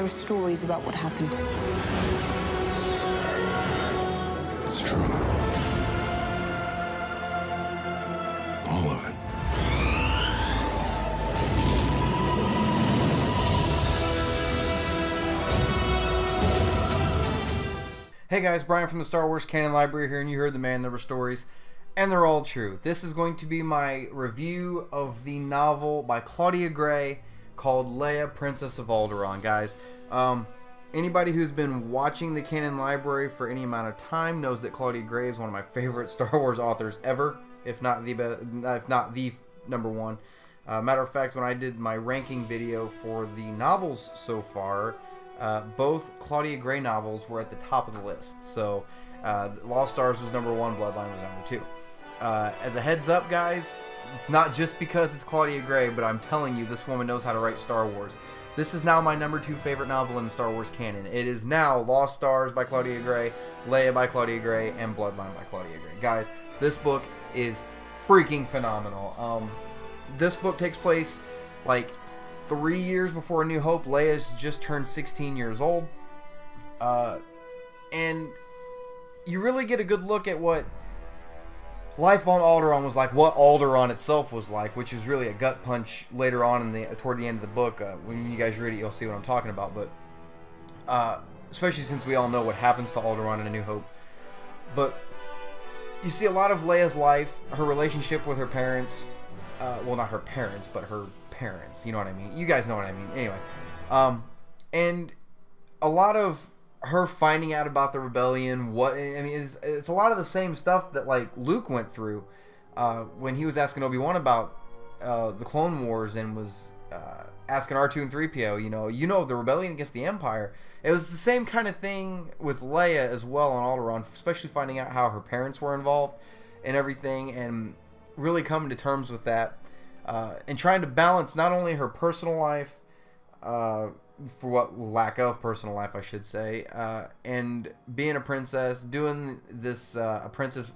there are stories about what happened. It's true. All of it. Hey guys, Brian from the Star Wars Canon Library here, and you heard the man, there were stories, and they're all true. This is going to be my review of the novel by Claudia Gray called Leia, Princess of Alderaan. Guys, anybody who's been watching the Canon Library for any amount of time knows that Claudia Gray is one of my favorite Star Wars authors ever, if not the number one. Matter of fact, when I did my ranking video for the novels so far, both Claudia Gray novels were at the top of the list. So, Lost Stars was number one, Bloodline was number two. As a heads up, guys, it's not just because it's Claudia Gray, but I'm telling you, this woman knows how to write Star Wars. This is now my number two favorite novel in the Star Wars canon. It is now Lost Stars by Claudia Gray, Leia by Claudia Gray, and Bloodline by Claudia Gray. Guys, this book is freaking phenomenal. This book takes place like 3 years before A New Hope. Leia's just turned 16 years old. And you really get a good look at what life on Alderaan was like, what Alderaan itself was like, which is really a gut punch later on toward the end of the book. When you guys read it, you'll see what I'm talking about. But especially since we all know what happens to Alderaan in A New Hope. But you see a lot of Leia's life, her relationship with her parents. Well, not her parents, but her parents. You know what I mean? You guys know what I mean. Anyway. And a lot of her finding out about the rebellion. It's a lot of the same stuff that like Luke went through when he was asking Obi-Wan about the Clone Wars and was asking R2 and 3PO, you know the rebellion against the Empire. It was the same kind of thing with Leia as well on Alderaan, especially finding out how her parents were involved and everything, and really coming to terms with that, and trying to balance not only her personal life, for what lack of personal life I should say, and being a princess, doing this apprentice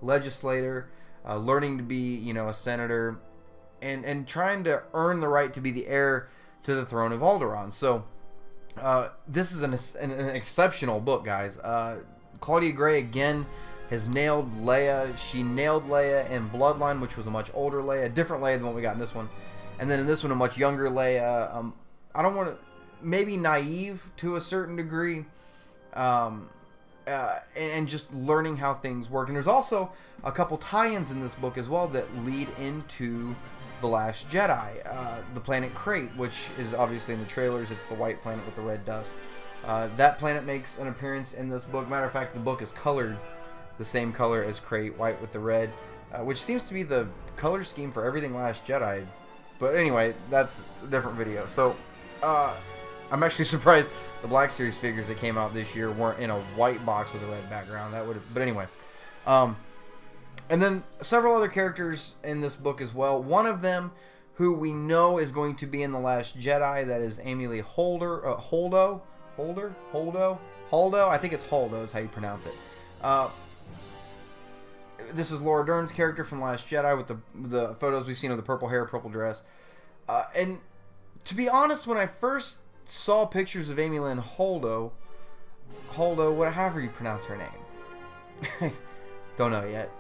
legislator, learning to be a senator, and trying to earn the right to be the heir to the throne of Alderaan. So this is an exceptional book, guys. Claudia Gray again has nailed Leia. She nailed Leia in Bloodline, which was a much older Leia, a different Leia than what we got in this one. And then in this one, a much younger Leia. I don't want to, maybe naive to a certain degree, and just learning how things work. And there's also a couple tie-ins in this book as well that lead into The Last Jedi. The planet Crate, which is obviously in the trailers. It's the white planet with the red dust. That planet makes an appearance in this book. Matter of fact, the book is colored the same color as Crate, white with the red, which seems to be the color scheme for everything Last Jedi. But anyway, that's a different video. So, I'm actually surprised the Black Series figures that came out this year weren't in a white box with a red background. That would have, but anyway. And then several other characters in this book as well. One of them, who we know is going to be in The Last Jedi, that is Amy Lee Holdo. I think it's Holdo is how you pronounce it. This is Laura Dern's character from Last Jedi with the photos we've seen of the purple hair, purple dress. And to be honest, when I first saw pictures of Amy Lynn Holdo, however you pronounce her name, don't know yet.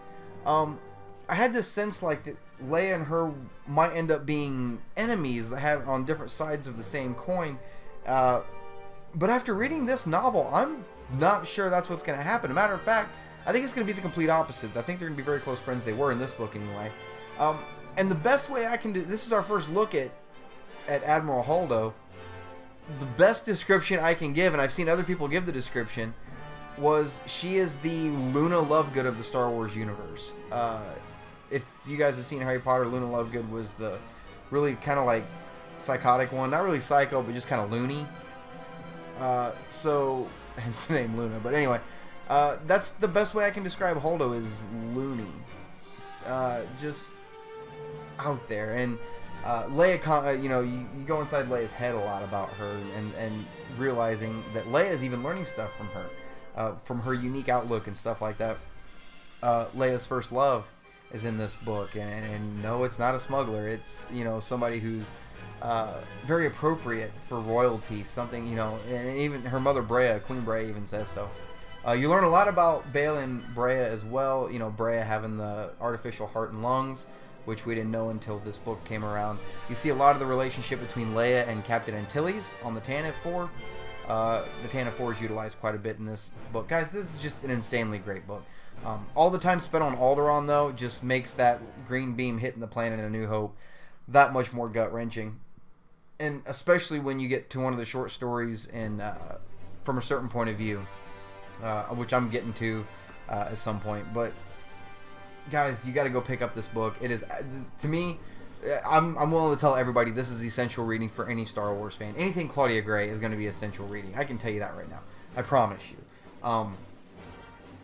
I had this sense like that Leia and her might end up being enemies that have on different sides of the same coin. But after reading this novel, I'm not sure that's what's going to happen. As a matter of fact, I think it's going to be the complete opposite. I think they're going to be very close friends. They were in this book anyway. And the best way I can do, this is our first look at Admiral Holdo. The best description I can give, and I've seen other people give the description, was she is the Luna Lovegood of the Star Wars universe. If you guys have seen Harry Potter, Luna Lovegood was the really kind of like psychotic one. Not really psycho, but just kind of loony. So, hence the name Luna. But anyway, that's the best way I can describe Holdo, is loony. Just out there. And Leia, you go inside Leia's head a lot about her, and realizing that Leia is even learning stuff from her unique outlook and stuff like that. Leia's first love is in this book, and no, it's not a smuggler. It's somebody who's very appropriate for royalty. Something, and even her mother Brea, Queen Brea, even says so. You learn a lot about Bail and Brea as well. Brea having the artificial heart and lungs, which we didn't know until this book came around. You see a lot of the relationship between Leia and Captain Antilles on the Tantive 4. The Tantive 4 is utilized quite a bit in this book. Guys, this is just an insanely great book. All the time spent on Alderaan, though, just makes that green beam hitting the planet in A New Hope that much more gut-wrenching. And especially when you get to one of the short stories from a certain point of view, which I'm getting to at some point. But guys, you got to go pick up this book. It is, to me, I'm willing to tell everybody this is essential reading for any Star Wars fan. Anything Claudia Gray is going to be essential reading. I can tell you that right now. I promise you.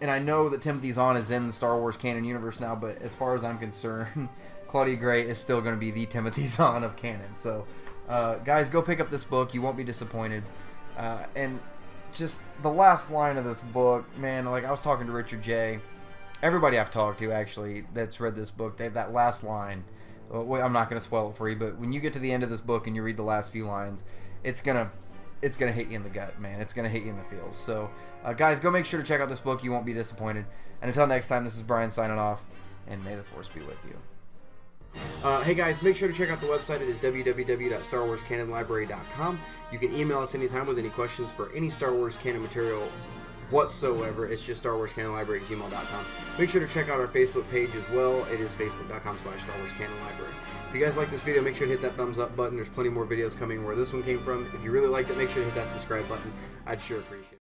And I know that Timothy Zahn is in the Star Wars canon universe now, but as far as I'm concerned, Claudia Gray is still going to be the Timothy Zahn of canon. So, guys, go pick up this book. You won't be disappointed. And just the last line of this book, man, like I was talking to Richard J. Everybody I've talked to, actually, that's read this book, that last line, I'm not going to spoil it for you, but when you get to the end of this book and you read the last few lines, it's gonna hit you in the gut, man. It's gonna hit you in the feels. So, guys, go make sure to check out this book. You won't be disappointed. And until next time, this is Brian signing off, and may the Force be with you. Hey guys, make sure to check out the website. It is www.starwarscanonlibrary.com. You can email us anytime with any questions for any Star Wars canon material whatsoever. It's just starwarscanonlibrary@gmail.com. Make sure to check out our Facebook page as well. It is facebook.com/starwarscanonlibrary. If you guys like this video, make sure to hit that thumbs up button. There's plenty more videos coming where this one came from. If you really liked it, make sure to hit that subscribe button. I'd sure appreciate it.